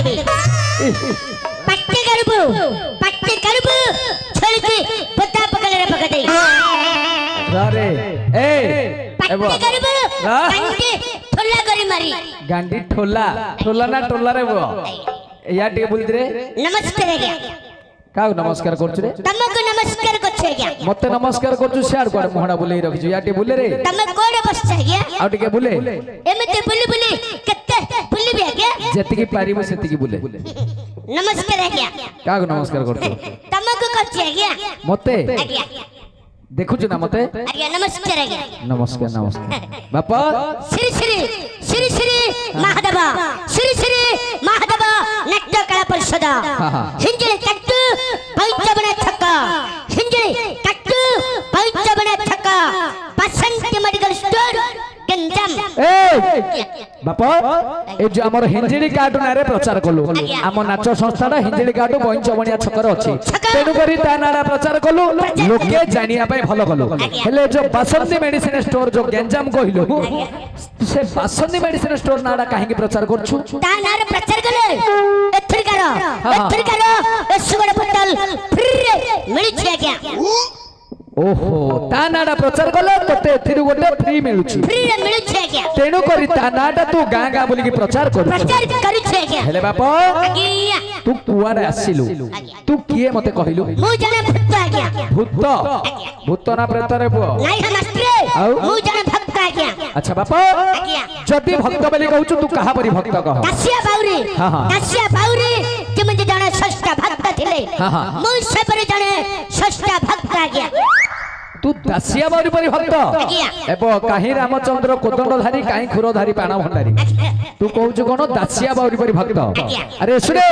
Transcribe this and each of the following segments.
देबी पट्टी करबू छोड़ के पता पकड़े पकड़ दे अरे ए पट्टी करबू गांडी ठोला करी मारी गांडी ठोला ठोला ना टोला रे वो या टे बोल रे नमस्कार गया का नमस्कार करछ रे तमको नमस्कार करछ गया मते नमस्कार करछ शेयर कर मोहडा बोले रखछ या टे बोले रे तमे कोड बस गया आ टिके बोले एमते बुली कत्ते बुली भी गया जति की पारिबो सेति की बोले नमस्कार गया का नमस्कार करछ तमको करछ गया मते गया देखु ना मते आज्ञा नमस्कार आज्ञा नमस्कार नमस्कार बापा श्री श्री श्री श्री महादेव श्री श्री महादेव नाट्य कला परिषद हिंजली कट्टू पंचबने छक्का हिंजली कट्टू पंचबने छक्का बसंत मेडिकल स्टोर गंजम ए बापा ए जो हमर हिंजली कार्टून रे प्रचार कलु हम नाच संस्थाटा हिंजली कार्टू पंचबनिया छकर अछि तेनु करी ता नाडा प्रचार कलु लोके जानिया पय भलो कलु हेले जो बसंती मेडिसिन स्टोर जो गंजम कहिलु से बसंती मेडिसिन स्टोर नाडा काहे की प्रचार करछु ता नाडा प्रचार कले एथर करो एसुगड पटल फ्री मिली छै क्या ओहो ता नाडा प्रचार कलो तते थिरु गोटे फ्री मिलुछि फ्री मिलु छै क्या तेनु करी ता नाडा तू गां गां बोली की प्रचार करू छै क्या हेले बापा तू कुआरे आसिलु तू किए मते कहिलु मु जने भक्त आ गया भूत ना प्रेत रे बुआ नाही हम मास्टर मु जने भक्त आ गया अच्छा बापा जदी भक्त बोली कहू तू कहा परी भक्त कह दासिया बाउरी कि मुझे जने षष्ठ भक्त थिले मु से पर जने षष्ठ भक्त आ गया तू दासिया बाउरी परी भक्त एबो काहे रामचंद्र कोदंडधारी काहे खुरधारी पाना भंडारी तू कहू कोन दासिया बाउरी परी भक्त अरे सुने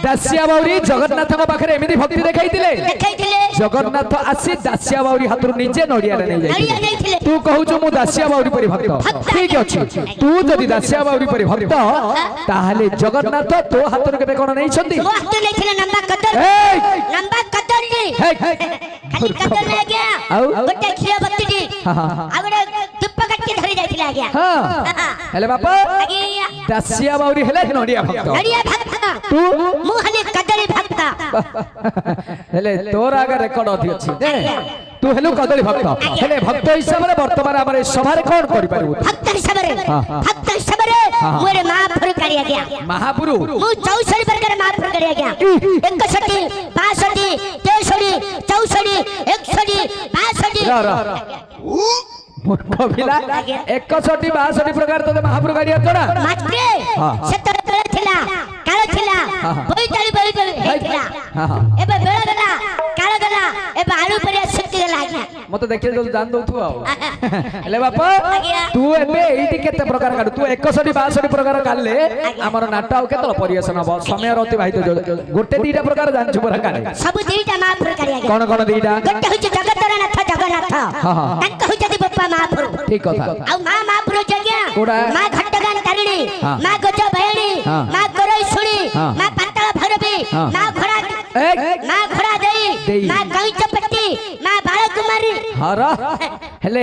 दासिया बाउरी जगन्नाथ को पाखरे एमिदी भक्ति देखाइतिले जगन्नाथ आसी दासिया बाउरी हातरु निजे नडिया रे नै जाई तू कहू मु दासिया बाउरी परी भक्त ठीक अछि तू जदी दासिया बाउरी परी भक्त ताहाले जगन्नाथ तो हातरु केते कोन नै छथि तो हाथ नै थिले नंबा कदर खाली कदर ले गया गोटे खिया बत्ती दी आगडे धूप कट्टी धरि जाइतिला गया हां हेले बापा दासिया बाउरी हेले नडिया भक्त तू मु हले कदरी भक्त हेले तोर आगे रेकॉर्ड अथि अछि तू हेलो कदली भक्त हेले भक्त हिसाब रे वर्तमान हमरे सभा रे कोन करि पारबो भक्त हिसाब रे मोरे महापुरु करिया गया महापुरु मु 64 प्रकार महापुरु करिया गया 61 62 63 64 61 62 मूर्ख पिला 61 62 प्रकार तो महापुरु गाड़िया तोड़ा मात्रे सेतर तळे थिला काळ थिला बोईताली हेथिला एबे बेला गला काळ गला एबे आलू परिया सुक्ति गला आज्ञा मते देखिए जो जान दउ तू आ ले बापा तू एबे एठी केते प्रकार काढ तू 61 62 प्रकार काढले हमर नाटा केतल परिवेशन हो समय रति भाई तो गोटे दीटा प्रकार जान छु बरा काढे सब दीटा महापुरु करिया गया कोन दीटा गोटे होय जगतरा नाथ जगन्नाथ तांका होय जदी बप्पा महापुरु ठीक कथा आ महापुरु जग्या मां घट्टगान तारिणी मां गज भयणी मां करई सुणी मां पातळ भरबी मां घोड़ा देई मां कई चपट्टी मां बाल कुमारी हरा हेले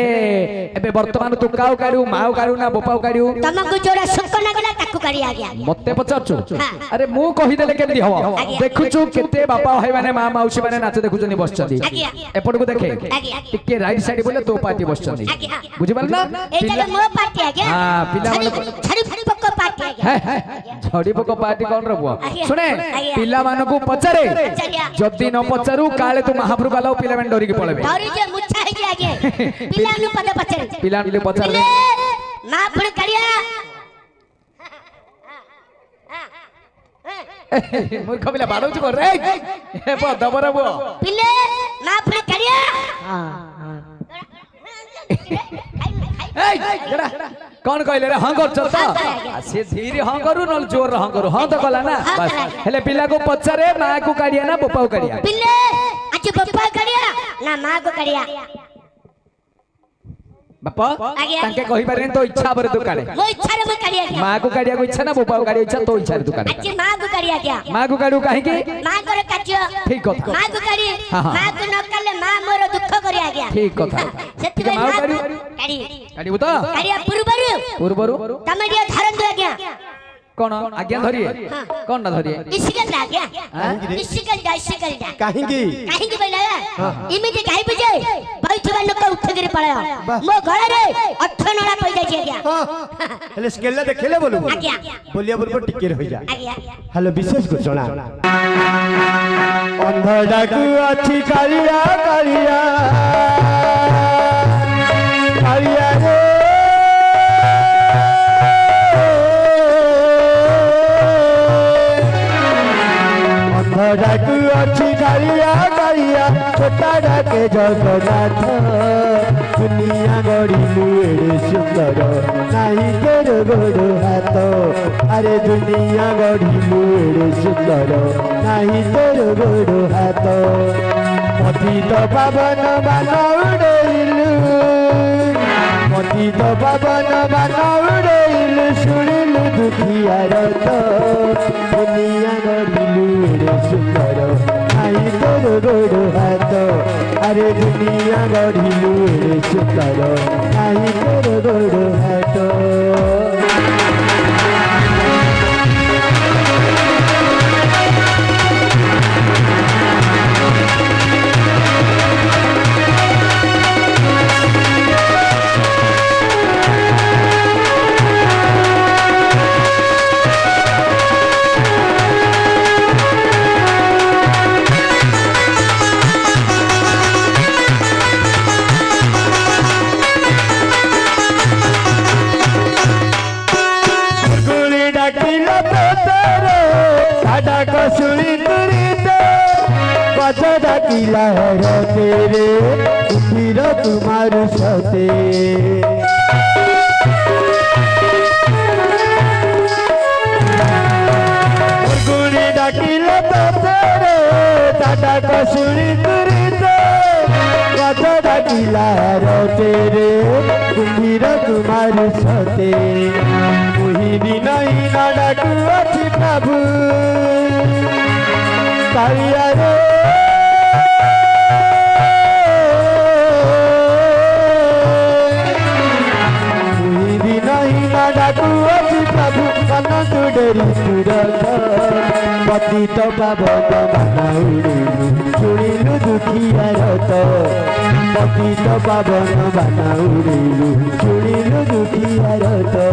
एबे वर्तमान तू काउ काडू माउ काडू ना बोपाउ काडू तमको जोड़ा सुख लागला ताकू करी आ गया मते पचारछु अरे मु कहि देले केमदी हो देखुछु केते बापा भाई माने मां माउसी माने नाच देखुछनी बसछदी एपड को देखे टिके राइट साइड बोले तो पार्टी बसछदी बुझि पाल ना ए जगह मो पार्टी आ गया हां पिला माने छड़ी पक्को पार्टी आ गया छड़ी पक्को पार्टी कोन रबो सुने पिला माने को पचारे जदी न पचारू काले तू महाप्रभु वाला पिला माने डरी के पळबे डरी जे मुच्छा है आगे पिला नु पद पचारे पिला नु पचारे महाप्रभु करिया मूर्ख पिला बाडौ छु रे ए ब दबर बो पिले महाप्रभु करिया ए जड़ा कौन कहले रे हां कर चलता से धीरे हां करू न जोर हां करू हां तो कला ना बस हेले पिला को पचारे मां को काढिया ना बप्पा को काढिया पिले आज बप्पा काढिया ना मां को काढिया बापा ताके कहि पारे तो इच्छा पर तू काढे वो इच्छा रे मैं काढिया गया मां को काढिया को इच्छा ना बप्पा को काढिया इच्छा तो इच्छा रे तू काढे आज मां को काढिया गया मां को काढू काहे की मां करे काढियो ठीक कथा मां को काढी मां को न काले मां मोर दुख करिया गया ठीक कथा सेति मां काढी काढी काढी बता काढिया पूर्वरु पूर्वरु तमे जे धारण दे गया कौन आज्ञा धरिए कौन ना धरिए इसिकल आज्ञा इसिकल जा काहे की बोला इमिति काहे बुझे बैठवा लोक उठ गिर पळा मो घर रे 8 नळा पई जाई आज्ञा हां हेले स्केल देखेले बोलू आज्ञा बोलिया पूर्व टिके रहि जा आज्ञा हेलो विशेष घोषणा अंधडाकू अछि कालिया कालिया कालिया रे अंधडाकू अछि कालिया कालिया छोटा डाके जगन्नाथ दुनिया गढ़िलु एड़े सुंदर नाही तोर गोड़ हाथ अरे दुनिया गढ़िलु एड़े सुंदर नाही तोर गोड़ हाथ पतित पावन मान उड़ेलु पतित पावन मान उड़ेलु शुणिलु दुखियार तो दुनिया गढ़िलु एड़े सुंदर नाही तोर गोड़ हाथ अरे दुनिया गढ़िलु एड़े सुंदर नाही तोर गोड़ हाथ डाकिला है तेरे फिर तुम्हार सते गुणी डाकिला तेरे टाटा कसुरी तुरीते कथा डाकिला है तेरे फिर तुम्हार सते मुहिनी नहीं ना डाकू अच्छी प्रभु कालिया रे प्रभु कनक डेरी सुरत पतित पावन बानाउड़िलु शुणिलु दुखियार तो पतित पावन बानाउड़िलु शुणिलु दुखियार तो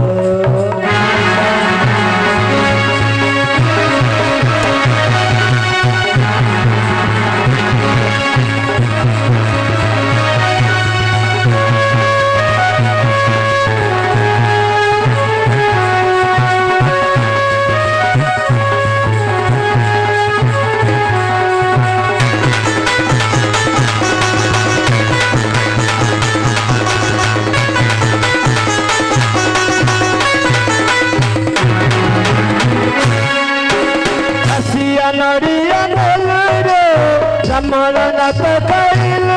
ब्राह्मण नाथ कहिलु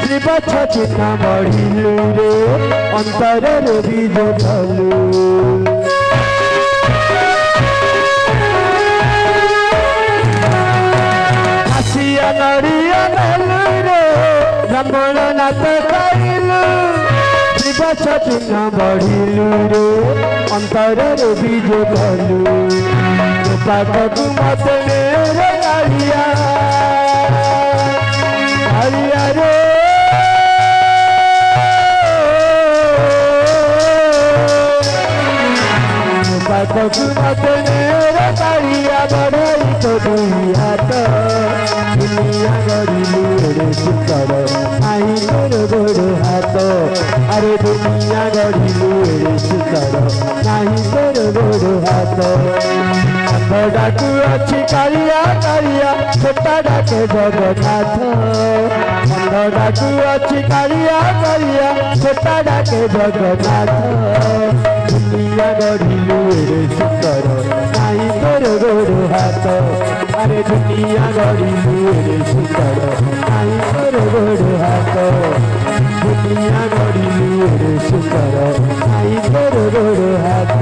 शिव चिन्ह बढ़िलु रे अंतर बीज धलु आसिया नड़िया नेलु रे ब्राह्मण नाथ कहिलु शिव चिन्ह बढ़िलु रे अंतर बीज धलु पाठक मत मेरे कालिया कालिया रे पाठक मत मेरे कालिया बढ़ाई तो दुई हाथ दुनिया गढ़िलु एड़े सुंदर आई तोर गोड़ हाथ अरे दुनिया गढ़िलु एड़े सुंदर नाही तोर गोड़ हाथ डाकू अच्छी कालिया कालिया छोटा डाके जगन्नाथ डाकू अच्छी कालिया कालिया छोटा डाके जगन्नाथ दुनिया गढ़िलु एड़े सुंदर नाही तोर गोड़ हाथ अरे दुनिया गढ़िलु एड़े सुंदर नाही तोर गोड़ हाथ दुनिया गढ़िलु एड़े सुंदर नाही तोर गोड़ हाथ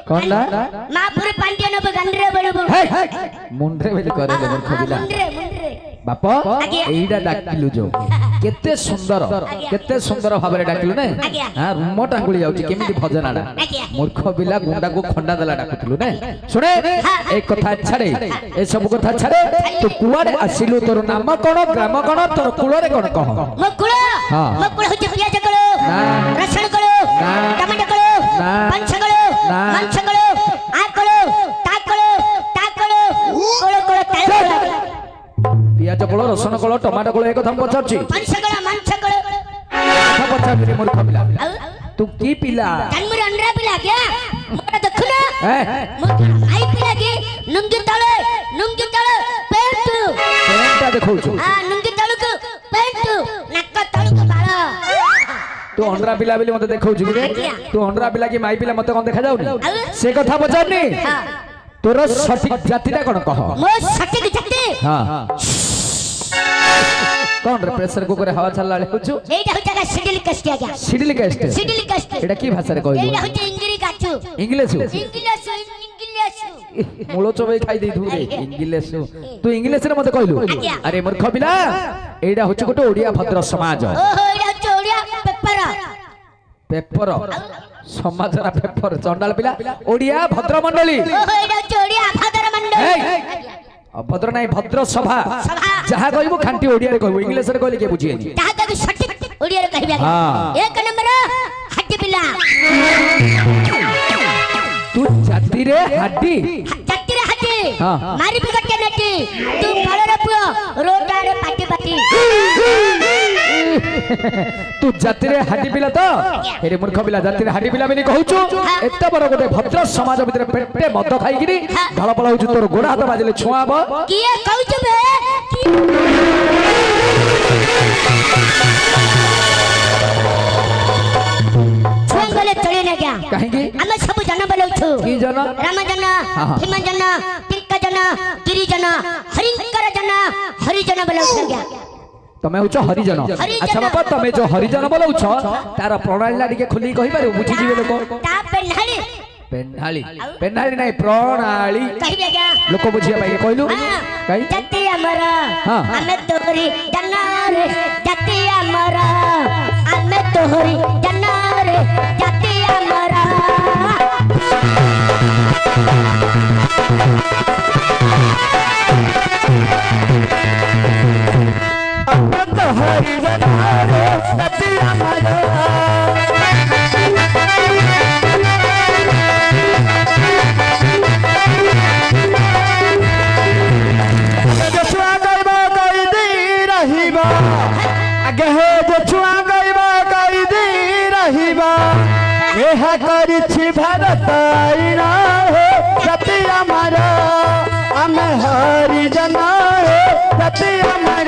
कौन ला मापुर पांड्या नब गंडरे बड़बो मुंडरे बेले करे मूर्ख बिला मुंडरे बाप एईडा डाकिलु जो केते सुंदर भाबरे डाकिलु नै हां रुम टांगुली जाउची केमिति भजनाडा मूर्ख बिला गुंडा को खंडा देला डाकुतलु नै सुने एक कथा छाड़े ए सब कथा छाड़े तू कुआडे आसिलु तोर नाम कोन ग्राम कोन तोर कुलरे कोन कह मकुळ मकुळ होचे पियाज कलो रसण कलो टमाटर कलो पंच कलो मंच कलो आ कलो ता कलो कोलो कोलो ताल पियाज कलो रसण कलो टमाटर कलो एक कथा पचारची पंच कलो मंच कलो कथा पचारली मूर्ख बिला तू की पिला तन्मुर अंडरा पिला क्या मोरा देखुना मोर आई पिला की नुंगी तळे पेंट पेंटा देखौछु हां नुंगी तळुक पेंट नक्क तळुक बाळ तू अंडरा पिला बिली मते देखौछु कि तू अंडरा पिला की माई पिला मते कोन देखा जाउनी से कथा पचारनी तोर सठिक जातिटा कोन कह मो सठिक जाति हां कौन रे प्रेशर कुकर हवा चलला लेखुछु एटा होता का सिडिल कस्ट गया सिडिल कास्ट एटा की भाषा रे कहलु एटा होता इंग्लिश गाछु इंग्लिश मुलो चोबई खाई देथु रे इंग्लिश तू इंग्लिश रे मते कहलु अरे मूर्ख बिला एटा होछ गोटे ओडिया भद्र समाज ओहो एटा होछ ओडिया पेपर समाजरा पेपर चंडाल पिला ओडिया भद्र मंडली ओहो एटा होछ ओडिया भद्र मंडली भद्र नहीं भद्र सभा जहा कहबो खांटी ओडिया रे कहबो इंग्लिश रे कहले के बुझिएनी ता तक सठिक ओडिया रे कहबा हां एक नंबर हड्डी पिला तू जाति रे हड्डी हां मारी बिगटे नटी तू बड़र पुओ रोटा रे पाटी तू जाति रे हड्डी पिला तो हेरे मूर्ख पिला जाति रे हड्डी पिला बेनी कहूछु एते बड़ गोटे भद्र समाज भितर पेटे मद खाइगिरी ढाळ पळा होछु तोर गोड़ा हाथ बाजले छुआबो किए कहूछु बे छुंगले चले न गया काहे की हम सब जन बोलौछु की जन राम जन भीम जन तिलक जन गिरि जन हरिंकर जन हरि जन बोलौछु गया तमे होछ हरिजन अच्छा बापा तमे जो हरिजन बोलौछ तार प्रणाली लाडी के खुली कहि पारे बुझी जीवे लोक ता पेन्हाली नहीं प्रणाली कहबे क्या लोक बुझिया पाई कहलु कहि जति हमरा हमें तोरी जन्नारे जति हमरा हमें तोरी जन्नारे जति हमरा हरिजन जति हमरा ଏହା କରିଛି ଭାରତ ଆଇନ ହେ ଜାତି ଆମର ଆମେ ହରିଜନ ହେ ଜାତି ଆମର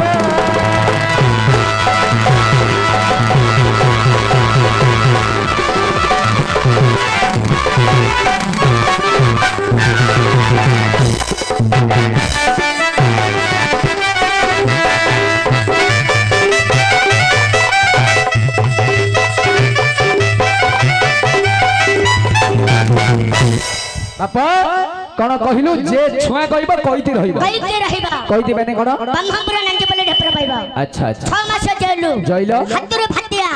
बापा कोन कहिलु जे छुआ कहबो कहिति रहइबो कहिति बेने कोन ब्रह्मपुर नंगे बोले ढेपर पाइबो अच्छा 6 मास जइलु हातुर फाटिया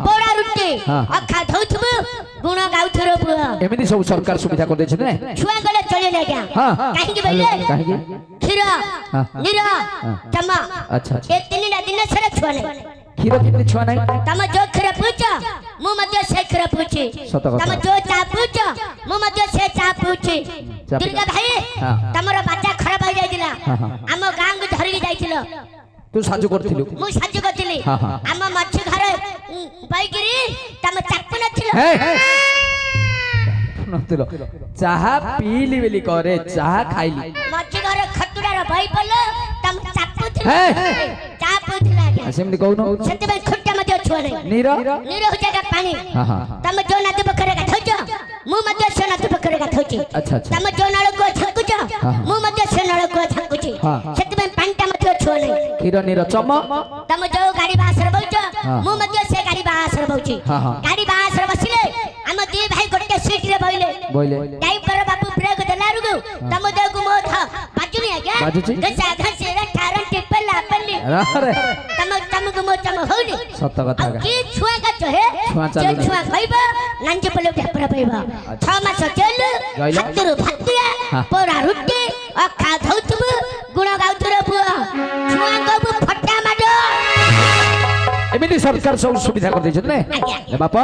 पोड़ा रुटी अखा धौथबु गुण गाउथरो पुआ एमिति सब सरकार सुविधा कर दैछ ने छुआ गले चले ले गया काहे की बोले काहे की खीर नीरा जमा अच्छा ए तीन दिन छरे छुआ ने खीर कितने छुआ नहीं तम जो खीर पूछ मु मध्य से खीर पूछी तम जो चा पूछ मु मध्य से चा पूछी दुर्गा भाई तमरो बच्चा खराब हो जाइतिला हम गां को धरि जाइतिलो तू साजु करथिलु मु साजु करथिली हम मच्छ घर बाइगिरी तम चाप नथिलो नथिलो चाहा पीली बेली करे चाहा खाइली मच्छ घर खतुरा रो भाई पलो तम चापुथिलो चापुथिला सेमति कहउनो सेते बे खुट्टा मते छुआ नहीं नीरो हो जागा पानी तम जो नदी पकरे का थोजो मु मते से नदी पकरे का थोची अच्छा तम जो नाल को छकुचो मु मते से नाल को छकुची सेते बे पांटा मते छुआ नहीं खीर नीरो चम तम जो गाड़ी बासर बउचो मु मते से गाड़ी बासर बउची गाड़ी बासर बसिले हम दी भाई गोटे सीट रे बोइले ड्राइवर बाबू ब्रेक देला रुगु तम जो को मो था बाजुनी आ गया घसा घसे रे ठारन टिपला पल्ली अरे तम को मोचम होनी सत कथा की छुआ का चहे छुआ जे चालू छुआ खाइबा नांज पले ढापरा पाइबा 6 मास जेल गइला? हातरू भातिया हाँ। पोरा रुटी अखा धौतब गुण गाउतर पुआ छुआ को फटा माडो एमिति सरकार सब सुविधा कर दैछत ने आज्ञा। बापा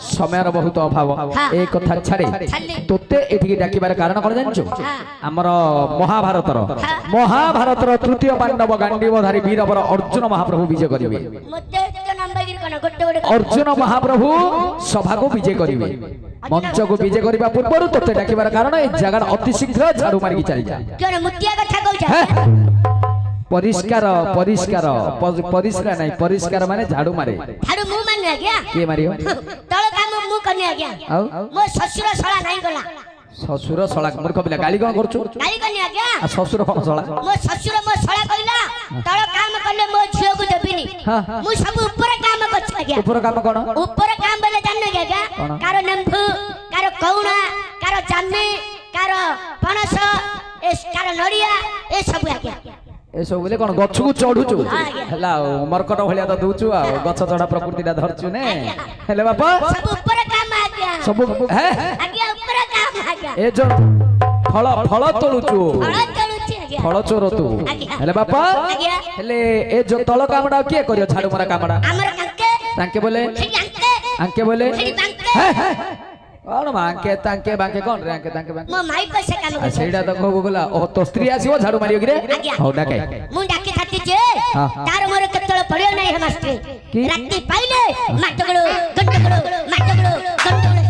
समयर बहुत अभाव हाँ। ए कथा छाड़े छाड़े। तोते एठी डाकिबार कारण कोन जानछु हाँ। हमर महाभारतर तृतीय पांडव गांडीवधारी वीरवर अर्जुन महाप्रभु विजय करिवे मते तो नंबर कोन गोटे अर्जुन महाप्रभु सभा को विजय करिवे मंच को विजय करबा पूर्व तोते डाकिबार कारण ए जगह अति शीघ्र झाड़ू मारी चली जा कोन मुतिया कथा कहू परिष्कार परिष्कार परिष्कार नहीं परिष्कार माने झाड़ू मारे झाड़ू मु माने आज्ञा के मारियो तळ काम मु कने आज्ञा आउ मो ससुर सळा नाही गला ससुर सळा मूर्ख पिला गाली कोन करछु गाली कने आज्ञा आ ससुर कोन सळा मो ससुर मो सळा कइला तळ काम कले मो झियो को देबिनी हाँ। मु सब ऊपर काम करछ आज्ञा ऊपर काम कोन ऊपर काम बेले जान आज्ञा कौन? कारो नंभु कारो कौणा कारो जामनी कारो पणस ए कारो नडिया ए सब आज्ञा ए सब बोले कोन गछ को चढुछु हाँ, आज्ञा। हला मरकट भलिया त दूछु आ गछ चढा प्रकृतिटा धरछु ने हेले बापा सब ऊपर काम आज्ञा सब हे आज्ञा ऊपर काम आज्ञा ए जो फल फल तोलुछु फळ चलुची आज्ञा फल चोर तू आज्ञा। हेले बापा आज्ञा। हेले ए जो तळ कामडा किए करियो झाड़ू मारा कामडा हमर कंके तांके बोले सेठी अंके आंके बोले सेठी बांके हे हे कोन मांके तांके बांके कोन रे आंके तांके बांके मो माई पे से काम आ करछ सेडा त कहबो बोला ओ तो स्त्री आसीबो झाड़ू मारियो कि रे आज्ञा। हो डाके मु डाके खाती जे हाँ, हाँ। तार मोर केतळ पडियो नाही हे मास्टर की? राती पाइले माटगळो गंटगळो माटगळो गंटगळो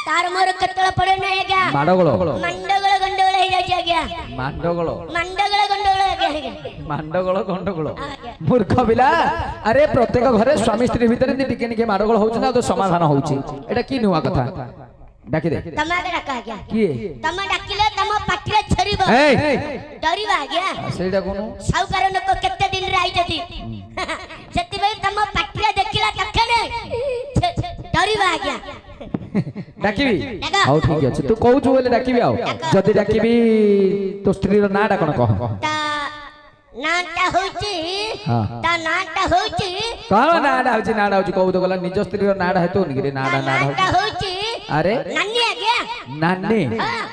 तार मोर केतळ पडियो नाही आज्ञा माडगळ मंडगळ गंडगळ हे जाय आज्ञा मांडगळ मंडगळ गंडगळ आज्ञा मांडगळ गंडगळ मूर्ख पिला अरे प्रत्येक घरे स्वामी स्त्री भितर टिके निके माडगळ होउछ ना तो समाधान होउछ एटा की नुवा कथा डाकी दे तमाके डाका आज्ञा किए तमा डाकिले तम पाटिरे छरिबो ए डरिबा आज्ञा सेडा कोन साउकार लोक केते दिन रे आइजती जति भाई तम पाटिरे देखिला कखने डरिबा आज्ञा डाकिबी डाका। हौ ठीक अछि तू कहूछु बोले डाकिबी आउ जदी डाकिबी तो स्त्री रो नाडा कोन कह ता नाटा होची हाँ। ता नाटा होची कोन नाडा होउची कहू तो गला निज स्त्री रो नाडा हेतु निके नाडा नाडा नाटा होउची होची अरे नानी आज्ञा नानी हां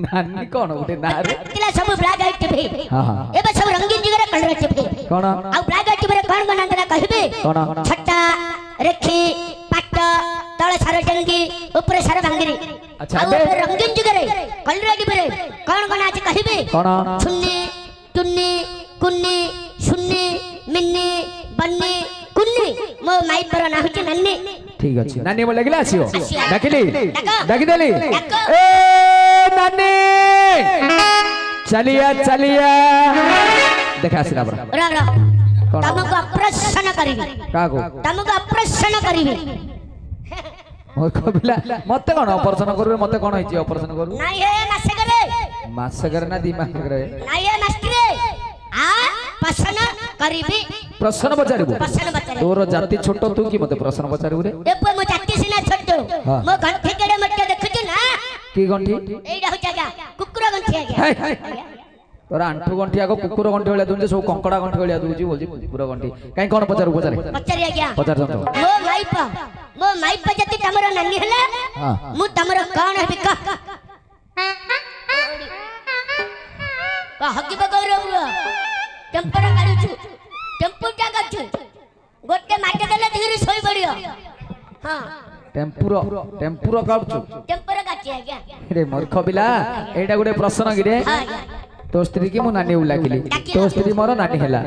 नानी कोन उठे नारे तिला सब ब्लैक आइट टिभि हां हां एबे सब रंगीन जिगरे कलर टिभि कोन आ ब्लैक आइट टिभि कोन बनांतला कहबे कोन छट्टा रेखी पाट तळ सार टंगी ऊपर सार भांगरी अच्छा, आ बे। ऊपर रंगीन जिगरे कलर टिभि कोन कोन आज कहबे कोन छुन्नी टुन्नी कुन्नी शुन्नी मिन्नी बन्नी कुन्नी मो माई पर ना होची नन्नी ठीक अछि नानी बोले लागला आसियो आसियो। डाकिली डाका। डाकी देली डाका। ए नानी चलिया चलिया देखा आसिला बरा रा रा कोन? तमको अप्रसन्न करिबी काको तमको अप्रसन्न करिबी मोर कबिला मते कोन ऑपरेशन करबे मते कोन होइची ऑपरेशन करू नाही हे मासे करे मास करना दी मास करे नाही हे मास्टरे आ प्रसन्न करिबी प्रश्न पचारिबो प्रसन्न बचारे तोर जाति छोट तू की मते प्रश्न पचारिबो रे देबो मो जाति सिना छोटो हाँ। मो गंठी केडे मटे देखछु ना की गंठी एइडा हो जागा कुकुर गंठी आ हे, गया हे। तोर आंठू गंठी आको कुकुर गंठी वाला दूजे सब कंकड़ा गंठी वाला दूजी बोलजी कुकुर गंठी काई कोन पचारू पचारे पचारी आ गया पचार जंतो मो माइप जति तमरो नन्नी हला हां मु तमरो कोन हेबी का हकी बगौरव टेम्पर काढुछु टेम्पुटा काढुछु गोटे माटे देले धीरे सोई पडियो हां टेम्पुरो काढछु टेम्पर काढछि आ गया रे मूर्ख बिला एटा गुटे प्रश्न गिरे हां तो स्त्री की मो नानी उलाकिली तो स्त्री मोर नानी हला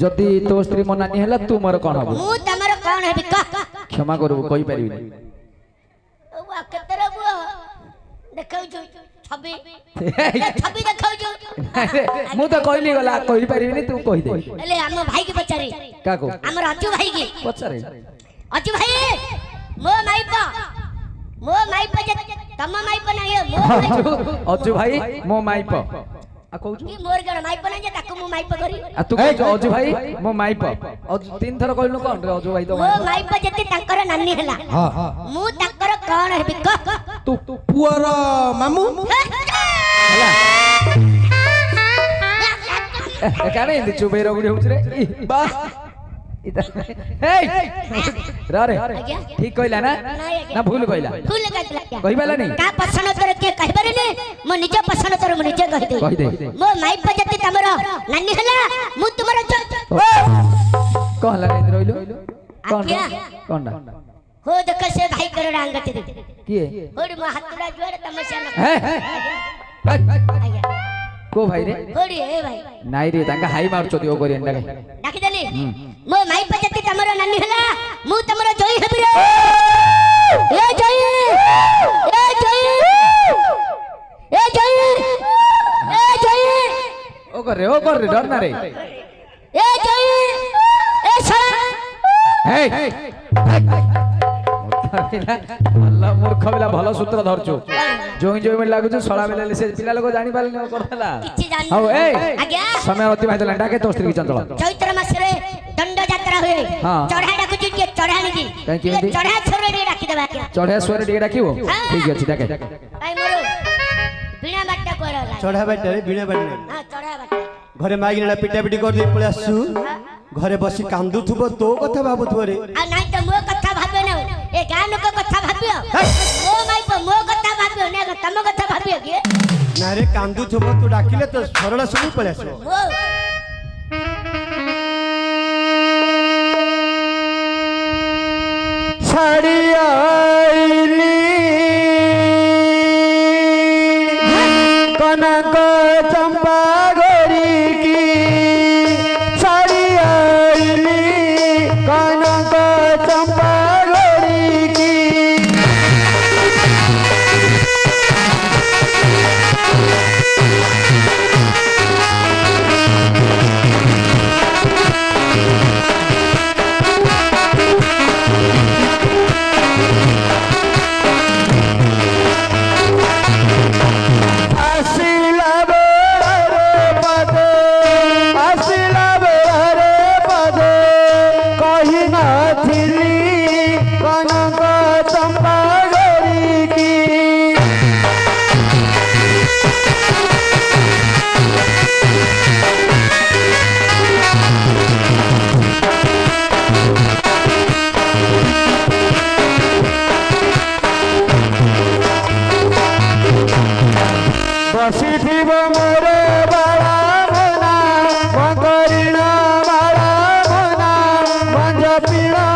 जदी तो स्त्री मो नानी हला तू मोर कोन हबो मु तमरो कोन हेबी क्षमा करू कहि परिबिनी वा केतरा बुआ देखाउछु छबी छबी देखाउछु मु तो कहली गला कहि परिबिनी तू कहि दे एले हम भाई के पचारी काको हमर अजू भाई के पचारे अजू भाई मो माइप जे तम माइप नहीं है मो अजु भाई मो माइप आ कहू की मोर गण माइप नहीं जे ताको मो माइप करी आ तू कहू अजु भाई मो माइप अजु तीन थर कहलु कोन रे अजु भाई तो मो माइप जति ताकर नानी हला हां हां मु ताकर कोन हेबी तू पुअर मामू हला ए काने इंद चुबेरो गुडी होछ रे बा रे ठीक कहला ना ना भूल कहला भूल कहला कहबाला नहीं का पसंद तोर के कहबारे ने मो निज पसंद तोर मो निज कहि दे मो माई पजती तमरो नानी हला मु तुमरो कहला नहीं रोइलो कौन कौन हो देख से भाई कर डांगते दे किए होड़ मो हाथुरा जोड़ तमस्या न को भाई रे होड़ी ए भाई नाई रे तांका हाई मार चोदी ओ करी अंडा डाकी देली मो माई पजती तमरो नानी हला मु तमरो जोई हेबी रे ए जोई ए जोई ए जोई ए जोई ओ कर रे डर ना रे ए जोई ए साला हे अल्लाह मूर्ख बिला भलो सूत्र धरछु जोई जोई में लागु सळा बेले से पिला लोग जानि पाले न करथला हाउ ए आज्ञा समय अति भाई लंडा के तो स्त्री की चंचल चैत्र मास रे दंड यात्रा हुए चढ़ा डाकु जी चढ़ानी जी चढ़ा छोरे रे डाकी देबा क्या चढ़ा छोरे रे डाकीबो ठीक अछि डाके आई मोरो बिना बाटा कोरा चढ़ा बाटा रे बिना बाटा हां चढ़ा बाटा घरे मागिना पिटा पिटी कर दे पळे आसु घरे बसी कांदुथुबो तो कथा भाबुथबो रे आ नाही त मो कथा भाबे न ए गान को कथा भाबियो ओ माई को मो कथा भाबियो ने तम कथा भाबियो के ना रे कांदुथुबो तू डाकिले तो सरला सुनी पळे आसो ओ साड़ी आईली कनक चंपा गोरी की साड़ी आईली कनक चंपा गोरी की बसिथिब मोरे बाळा मना बकरिणा बाळा मना बंज पिळा